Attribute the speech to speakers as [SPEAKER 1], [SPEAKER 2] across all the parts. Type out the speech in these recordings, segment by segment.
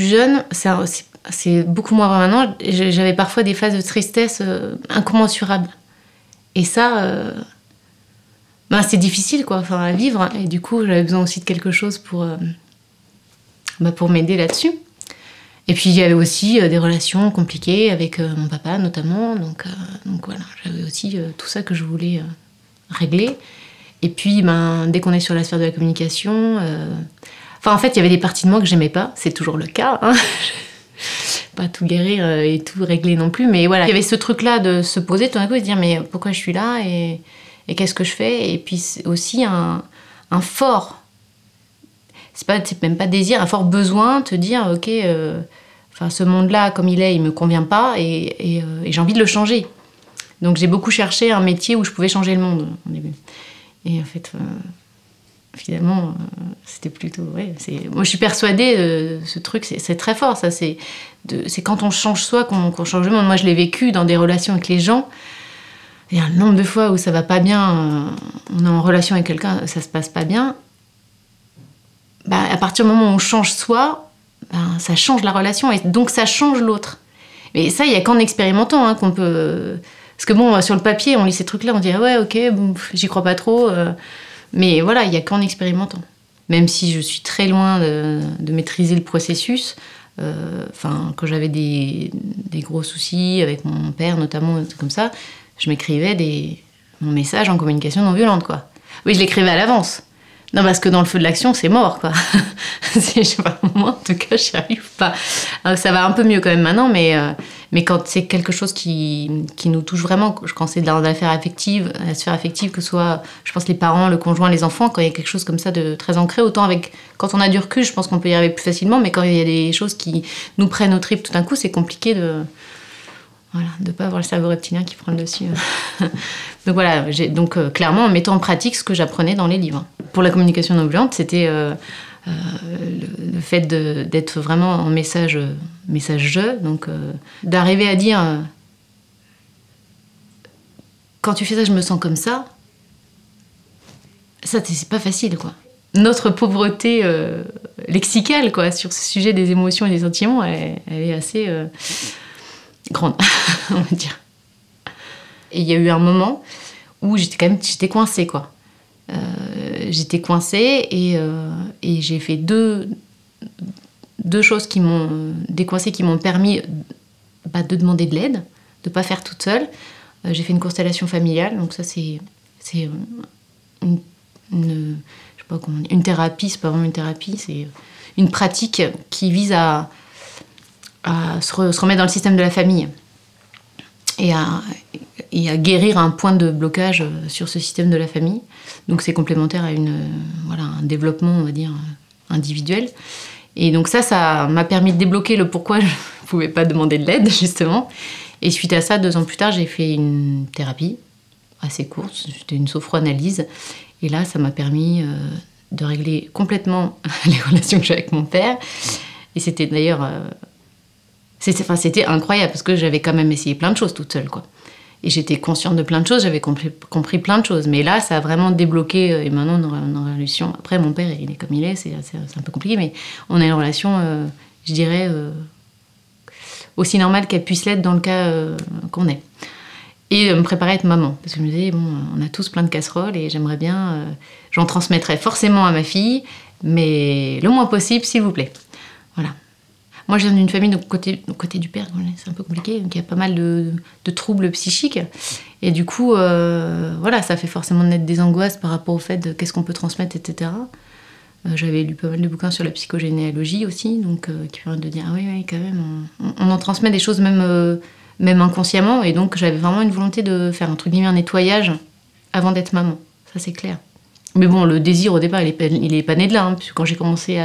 [SPEAKER 1] jeune, c'est beaucoup moins vrai maintenant. J'avais parfois des phases de tristesse incommensurables. Et ça, c'est difficile quoi, enfin, à vivre. Et du coup, j'avais besoin aussi de quelque chose pour m'aider là-dessus. Et puis, il y avait aussi des relations compliquées avec mon papa, notamment. Donc voilà, j'avais aussi tout ça que je voulais régler. Et puis, dès qu'on est sur la sphère de la communication... en fait, il y avait des parties de moi que j'aimais pas. C'est toujours le cas. Hein. Pas tout guérir et tout régler non plus. Mais voilà, il y avait ce truc-là de se poser tout d'un coup et de dire mais pourquoi je suis là et qu'est-ce que je fais? Et puis, c'est aussi un fort... C'est même pas désir, un fort besoin de te dire ok... ce monde-là, comme il est, il me convient pas et j'ai envie de le changer. Donc j'ai beaucoup cherché un métier où je pouvais changer le monde au début. Et en fait, finalement, c'était plutôt... Ouais, moi, je suis persuadée de ce truc, c'est très fort, ça. C'est quand on change soi qu'on change le monde. Moi, je l'ai vécu dans des relations avec les gens. Il y a un nombre de fois où ça va pas bien, on est en relation avec quelqu'un, ça se passe pas bien. À partir du moment où on change soi, ça change la relation et donc ça change l'autre. Mais ça, il n'y a qu'en expérimentant qu'on peut... Parce que sur le papier, on lit ces trucs-là, on dit ah ouais, ok, bon, j'y crois pas trop. Mais voilà, il n'y a qu'en expérimentant. Même si je suis très loin de maîtriser le processus, quand j'avais des gros soucis avec mon père, notamment, un truc comme ça, je m'écrivais mon message en communication non violente, quoi. Oui, je l'écrivais à l'avance. Non, parce que dans le feu de l'action, c'est mort, quoi. Je sais pas, moi, en tout cas, j'y arrive pas. Alors, ça va un peu mieux quand même maintenant, mais quand c'est quelque chose qui nous touche vraiment, quand c'est de la sphère affective, que ce soit, je pense, les parents, le conjoint, les enfants, quand il y a quelque chose comme ça de très ancré, autant quand on a du recul, je pense qu'on peut y arriver plus facilement, mais quand il y a des choses qui nous prennent aux tripes tout d'un coup, c'est compliqué de pas avoir le cerveau reptilien qui prend le dessus. Donc voilà, clairement en mettant en pratique ce que j'apprenais dans les livres. Pour la communication non violente, c'était le fait d'être vraiment en message je, donc d'arriver à dire quand tu fais ça, je me sens comme ça, c'est pas facile, quoi. Notre pauvreté lexicale, quoi, sur ce sujet des émotions et des sentiments, elle est assez grande, on va dire. Et il y a eu un moment où j'étais coincée, quoi. J'étais coincée et j'ai fait deux choses qui m'ont décoincée, qui m'ont permis de demander de l'aide, de pas faire toute seule. J'ai fait une constellation familiale, donc ça c'est une thérapie, c'est pas vraiment une thérapie, c'est une pratique qui vise à se remettre dans le système de la famille et à guérir un point de blocage sur ce système de la famille. Donc c'est complémentaire à un développement, on va dire, individuel. Et donc ça m'a permis de débloquer le pourquoi je ne pouvais pas demander de l'aide, justement. Et suite à ça, 2 ans plus tard, j'ai fait une thérapie assez courte, c'était une sophroanalyse. Et là, ça m'a permis de régler complètement les relations que j'ai avec mon père. Et c'était d'ailleurs... C'était incroyable, parce que j'avais quand même essayé plein de choses toute seule, quoi. Et j'étais consciente de plein de choses, j'avais compris plein de choses. Mais là, ça a vraiment débloqué, et maintenant, on a une relation... Après, mon père, il est comme il est, c'est un peu compliqué, mais on a une relation, je dirais, aussi normale qu'elle puisse l'être dans le cas qu'on est. Et me préparer à être maman. Parce que je me disais, on a tous plein de casseroles, et j'aimerais bien... j'en transmettrai forcément à ma fille, mais le moins possible, s'il vous plaît. Voilà. Moi, je viens d'une famille, donc côté du père, c'est un peu compliqué, donc il y a pas mal de troubles psychiques. Et du coup, ça fait forcément naître des angoisses par rapport au fait de qu'est-ce qu'on peut transmettre, etc. J'avais lu pas mal de bouquins sur la psychogénéalogie aussi, donc qui permettent de dire, ah oui, quand même, on en transmet des choses même inconsciemment, et donc j'avais vraiment une volonté de faire un nettoyage avant d'être maman, ça c'est clair. Mais bon, le désir au départ, il est pas né de là, puisque quand j'ai commencé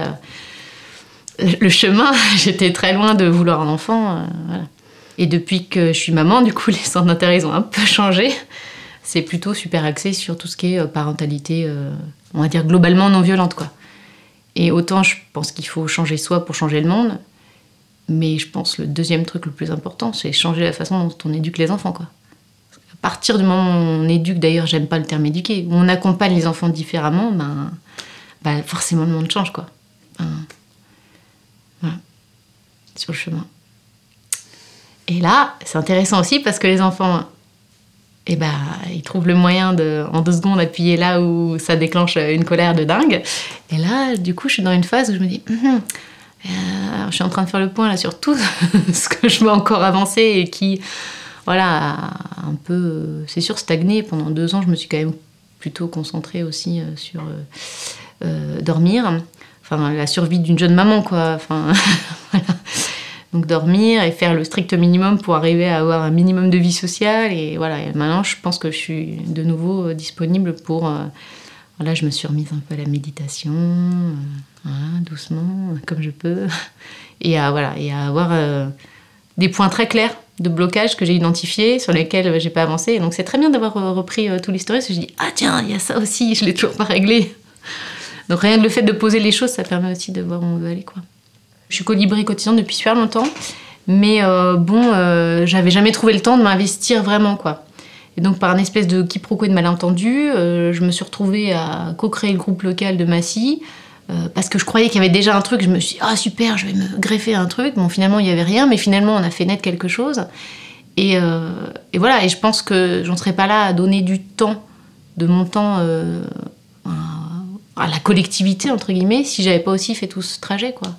[SPEAKER 1] le chemin, j'étais très loin de vouloir un enfant. Voilà. Et depuis que je suis maman, du coup, les centres d'intérêt ont un peu changé. C'est plutôt super axé sur tout ce qui est parentalité, on va dire globalement non violente, quoi. Et autant, je pense qu'il faut changer soi pour changer le monde, mais je pense que le deuxième truc le plus important, c'est changer la façon dont on éduque les enfants, quoi. À partir du moment où on éduque, d'ailleurs, j'aime pas le terme éduquer, où on accompagne les enfants différemment, forcément le monde change, quoi. Voilà. sur le chemin. Et là, c'est intéressant aussi parce que les enfants, ils trouvent le moyen de, en 2 secondes, appuyer là où ça déclenche une colère de dingue. Et là, du coup, je suis dans une phase où je me dis, je suis en train de faire le point là sur tout ce que je veux encore avancer et qui, voilà, a un peu, c'est sûr, stagné. Pendant 2 ans, je me suis quand même plutôt concentrée aussi sur dormir. Enfin, la survie d'une jeune maman, quoi. Enfin, voilà. Donc dormir et faire le strict minimum pour arriver à avoir un minimum de vie sociale. Et voilà, et maintenant, je pense que je suis de nouveau disponible pour... Voilà, je me suis remise un peu à la méditation, voilà, doucement, comme je peux. Et à avoir des points très clairs de blocage que j'ai identifiés, sur lesquels j'ai pas avancé. Et donc c'est très bien d'avoir repris tout l'historique, parce que je dis, ah tiens, il y a ça aussi, je l'ai toujours pas réglé. Donc rien que le fait de poser les choses, ça permet aussi de voir où on veut aller, quoi. Je suis colibri quotidien depuis super longtemps, mais j'avais jamais trouvé le temps de m'investir vraiment, quoi. Et donc par une espèce de quiproquo et de malentendu, je me suis retrouvée à co-créer le groupe local de Massy, parce que je croyais qu'il y avait déjà un truc. Je me suis dit, ah super, je vais me greffer un truc. Bon, finalement, il n'y avait rien, mais finalement, on a fait naître quelque chose. Et voilà, et je pense que j'en serais pas là à donner du temps, de mon temps à la collectivité, entre guillemets, si j'avais pas aussi fait tout ce trajet, quoi.